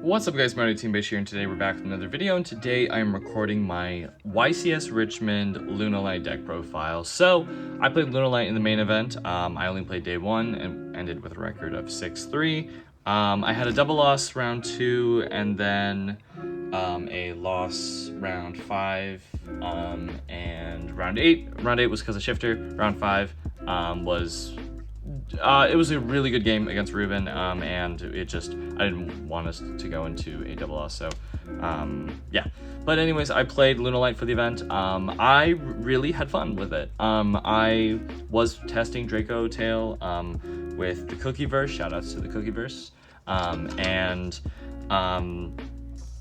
What's up guys, my teambeige here, and today we're back with another video, and today I am recording my YCS Richmond Lunalight deck profile. So, I played Lunalight in the main event. I only played day 1 and ended with a record of 6-3. I had a double loss round 2 and then a loss round 5 and round 8. Round 8 was because of shifter. Round 5 was... it was a really good game against Ruben, and I didn't want us to go into a double loss, so yeah. But anyways, I played Lunalight for the event. I really had fun with it. I was testing Draco Tail with the Cookieverse, shoutouts to the Cookieverse, and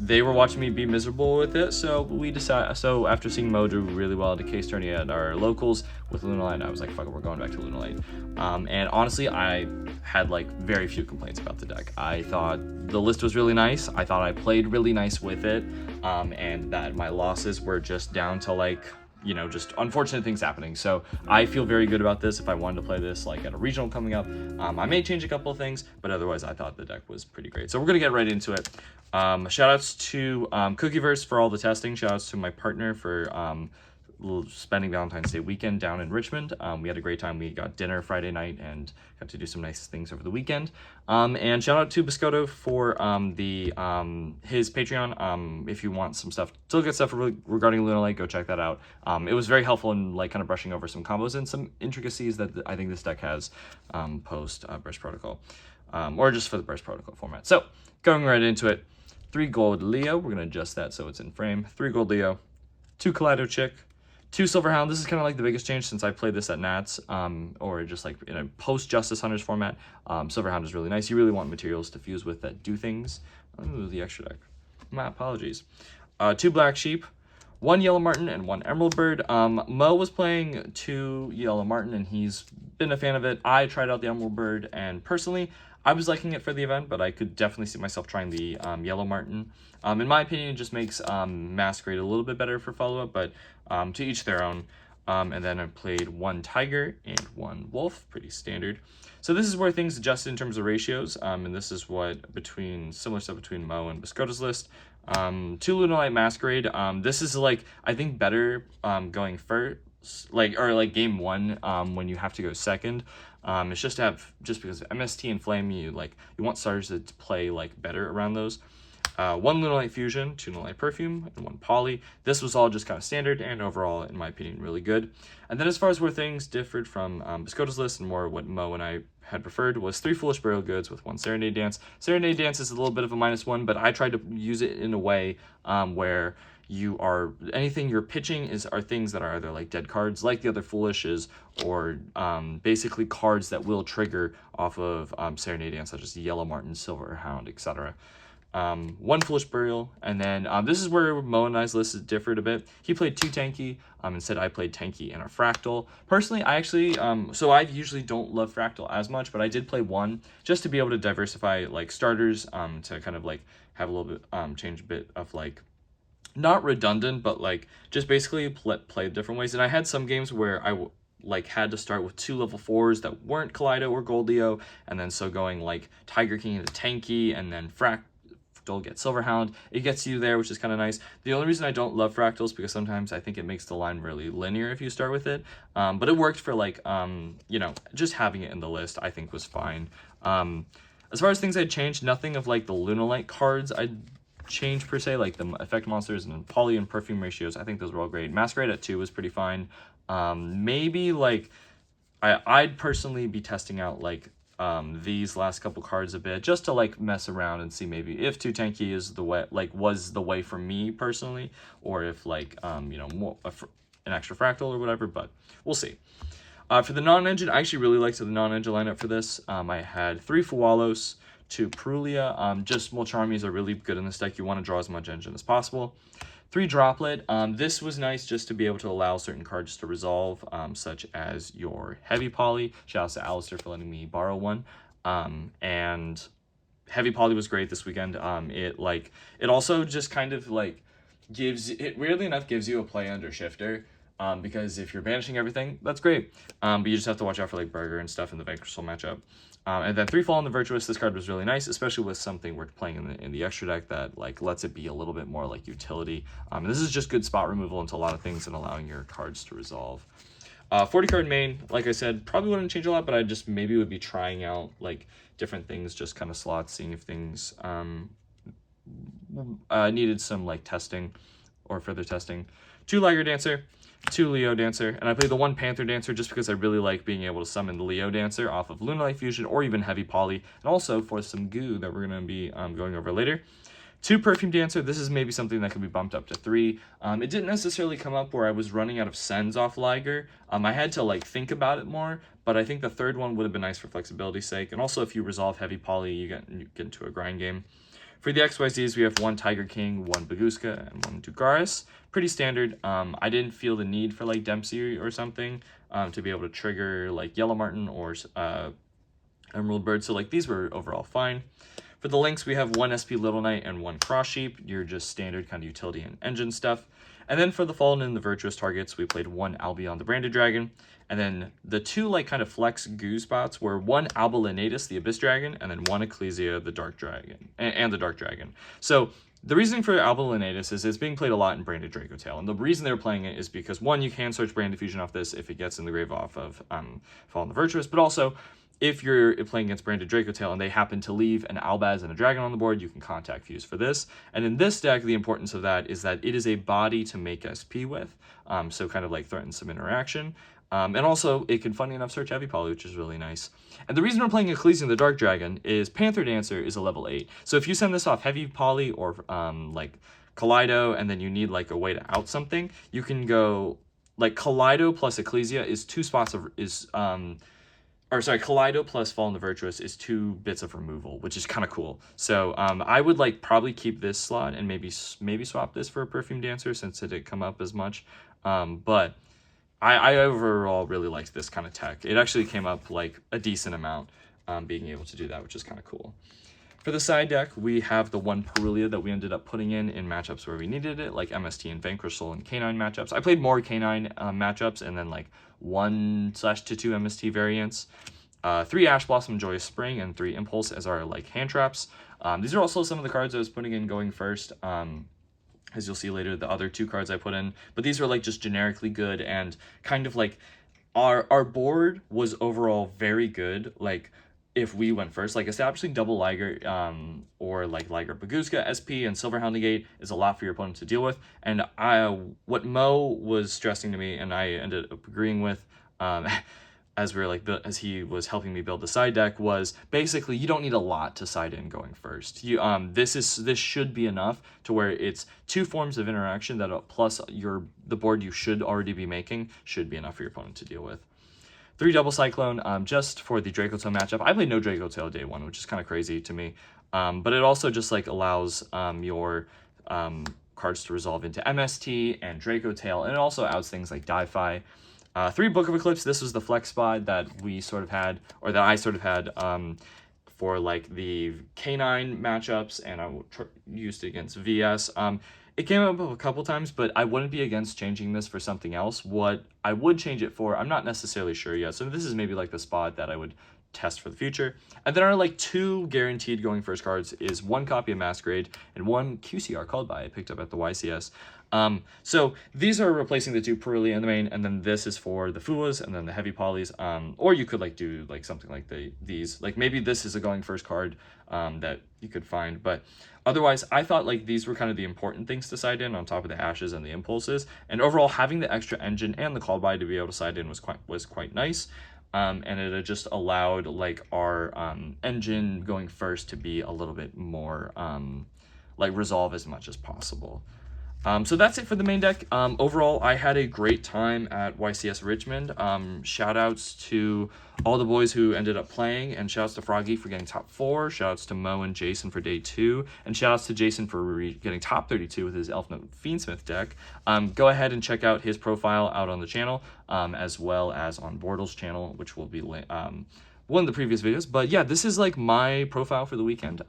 they were watching me be miserable with it, so after seeing Mo do really well at a case tourney at our locals with Lunalight, I was like, fuck it, we're going back to Lunalight. And honestly, I had like very few complaints about the deck. I thought the list was really nice. I thought I played really nice with it, and that my losses were just down to like, you know, just unfortunate things happening. So I feel very good about this. If I wanted to play this like at a regional coming up, I may change a couple of things, but otherwise I thought the deck was pretty great. So we're gonna get right into it. Shout outs to Cookieverse for all the testing. Shout outs to my partner for spending Valentine's Day weekend down in Richmond. We had a great time. We got dinner Friday night and got to do some nice things over the weekend. And shout out to Biscotto for his Patreon. If you want some stuff, still good stuff regarding Lunalight, go check that out. It was very helpful in like kind of brushing over some combos and some intricacies that I think this deck has post Burst Protocol, or just for the Burst Protocol format. So going right into it, 3 gold Leo. We're gonna adjust that so it's in frame. 3 gold Leo, 2 Kaleido Chick, 2 Silverhound. This is kind of like the biggest change since I played this at Nats, or just like in a post-Justice Hunters format. Silverhound is really nice. You really want materials to fuse with that do things. Ooh, the extra deck. My apologies. 2 Black Sheep, 1 Yellow Martin, and 1 Emerald Bird. Mo was playing 2 Yellow Martin, and he's been a fan of it. I tried out the Emerald Bird, and personally, I was liking it for the event, but I could definitely see myself trying the Yellow Martin. In my opinion, it just makes Masquerade a little bit better for follow-up, but to each their own. And then I played 1 Tiger and 1 Wolf, pretty standard. So this is where things adjusted in terms of ratios, and this is what similar stuff between Mo and Biscotto's list. 2 Lunalight Masquerade. This is like, I think better going first, or game 1 when you have to go second. It's just because MST and Flame, you want starters to play like better around those. 1 Lunalight Fusion, 2 Lunalight Perfume, and 1 Poly. This was all just kind of standard and overall, in my opinion, really good. And then as far as where things differed from Biscotto's list and more what Mo and I had preferred was 3 Foolish Burial Goods with 1 Serenade Dance. Serenade Dance is a little bit of a -1, but I tried to use it in a way where anything you're pitching are things that are either like dead cards, like the other Foolishes, or basically cards that will trigger off of Serenade Dance, such as the Yellow Martin, Silverhound, etc. 1 Foolish Burial, and then this is where Mo and I's list differed a bit. He played 2 Tanky, instead I played Tanky and a Fractal. Personally, I actually, so I usually don't love Fractal as much, but I did play 1 just to be able to diversify like starters, to kind of like have a little bit, change a bit of like, not redundant, but like just basically play different ways. And I had some games where I had to start with 2 level 4s that weren't Kaleido or Goldio, and then so going like Tiger King into Tanky and then Fractal get Silverhound, it gets you there, which is kind of nice. The only reason I don't love Fractals because sometimes I think it makes the line really linear if you start with it, but it worked for like you know, just having it in the list I think was fine. As far as things I'd changed, nothing of like the Lunalight cards I'd change per se, like the effect monsters and Poly and Perfume ratios. I think those were all great. Masquerade at 2 was pretty fine. Maybe like I'd personally be testing out like these last couple cards a bit just to like mess around and see maybe if 2 Tanky is the way, like was the way for me personally, or if like you know, more an extra Fractal or whatever, but we'll see. For the non-engine, I actually really liked the non-engine lineup for this. I had 3 Fualos, 2 Perulia. Just Molcharmies are really good in this deck. You want to draw as much engine as possible. 3 Droplet. This was nice just to be able to allow certain cards to resolve, such as your Heavy Poly. Shout out to Alistair for letting me borrow 1. And Heavy Poly was great this weekend. It also just kind of like weirdly enough gives you a play under Shifter. because if you're banishing everything, that's great. But you just have to watch out for like Burger and stuff in the Vanquish Soul matchup. And then 3 Fall on the Virtuous. This card was really nice, especially with something we're playing in the extra deck that like lets it be a little bit more like utility. And this is just good spot removal into a lot of things and allowing your cards to resolve. 40 card main, like I said, probably wouldn't change a lot, but I just maybe would be trying out like different things, just kind of slots, seeing if things needed some like testing or further testing. 2 Liger Dancer, 2 Leo Dancer, and I played the 1 Panther Dancer just because I really like being able to summon the Leo Dancer off of Lunalight Fusion or even Heavy Poly, and also for some goo that we're going to be going over later. 2 Perfume Dancer, this is maybe something that could be bumped up to 3. It didn't necessarily come up where I was running out of sends off Liger. I had to like think about it more, but I think the 3rd one would have been nice for flexibility's sake, and also if you resolve Heavy Poly, you get into a grind game. For the XYZs, we have 1 Tiger King, 1 Baguska, and 1 Dugaris. Pretty standard. I didn't feel the need for like Dempsey or something to be able to trigger like Yellow Martin or Emerald Bird, so like these were overall fine. For the links, we have 1 SP Little Knight and 1 Cross Sheep. You're just standard kind of utility and engine stuff. And then for the Fallen and the Virtuous targets, we played 1 Albion the Branded Dragon. And then the 2 like kind of flex goo spots were 1 Alba Lenatus the Abyss Dragon, and then 1 Ecclesia the Dark Dragon, and the Dark Dragon. So the reasoning for Alba Lenatus is it's being played a lot in Branded Draco Tail. And the reason they're playing it is because 1, you can search Branded Fusion off this if it gets in the grave off of Fallen the Virtuous, but also if you're playing against Branded Draco Tail and they happen to leave an Albaz and a Dragon on the board, you can contact Fuse for this. And in this deck, the importance of that is that it is a body to make SP with, so kind of like threatens some interaction. And also, it can, funny enough, search Heavy Poly, which is really nice. And the reason we're playing Ecclesia the Dark Dragon is Panther Dancer is a level 8. So if you send this off Heavy Poly or like Kaleido, and then you need like a way to out something, you can go like Kaleido plus Ecclesia is 2 spots of Kaleido plus Fall in the Virtuous is 2 bits of removal, which is kind of cool. So I would like probably keep this slot and maybe swap this for a Perfume Dancer since it didn't come up as much. But I overall really liked this kind of tech. It actually came up like a decent amount, being able to do that, which is kind of cool. For the side deck, we have the 1 Perulia that we ended up putting in matchups where we needed it, like MST and Vanquish Soul and Canine matchups. I played more Canine matchups and then like 1/2 MST variants. 3 Ash Blossom Joyous Spring and 3 Impulse as our like hand traps. These are also some of the cards I was putting in going first. As you'll see later, the other 2 cards I put in. But these are like just generically good and kind of like our board was overall very good. Like if we went first, like establishing double Liger or like Liger Baguska, SP, and Silverhound Negate is a lot for your opponent to deal with. And what Mo was stressing to me, and I ended up agreeing with, as we were like as he was helping me build the side deck, was basically you don't need a lot to side in going first. You this should be enough to where it's 2 forms of interaction that plus the board you should already be making should be enough for your opponent to deal with. 3 Double Cyclone, just for the Draco Tail matchup. I played no Draco Tail day 1, which is kind of crazy to me. But it also just like allows your cards to resolve into MST and Draco Tail, and it also outs things like Di-Fi. 3 Book of Eclipse, this was the flex spot that we sort of had, or that I sort of had for like the K9 matchups, and I used it against VS. It came up a couple times, but I wouldn't be against changing this for something else. What I would change it for, I'm not necessarily sure yet. So this is maybe like the spot that I would test for the future. And then our like 2 guaranteed going first cards is 1 copy of Masquerade and 1 QCR called by I picked up at the YCS. So these are replacing the 2 Perulia in the main, and then this is for the Fuas and then the Heavy Polys. Or you could like do like something like these, like maybe this is a going first card that you could find, but otherwise I thought like these were kind of the important things to side in on top of the Ashes and the Impulses, and overall having the extra engine and the call by to be able to side in was quite nice. And it just allowed like our engine going first to be a little bit more like resolve as much as possible. So that's it for the main deck. Overall, I had a great time at YCS Richmond. Shout outs to all the boys who ended up playing, and shout outs to Froggy for getting top 4. Shout outs to Mo and Jason for day 2, and shout outs to Jason for getting top 32 with his Elf Note Fiendsmith deck. Go ahead and check out his profile out on the channel, as well as on Bortles' channel, which will be one of the previous videos. But yeah, this is like my profile for the weekend.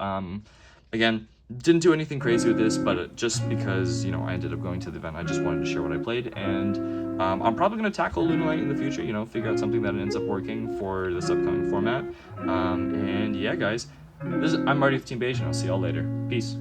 Again, didn't do anything crazy with this, but just because, you know, I ended up going to the event, I just wanted to share what I played, and I'm probably going to tackle Lunalight in the future, you know, figure out something that ends up working for this upcoming format. And yeah, guys, I'm Marty with Team Beige, and I'll see y'all later. Peace.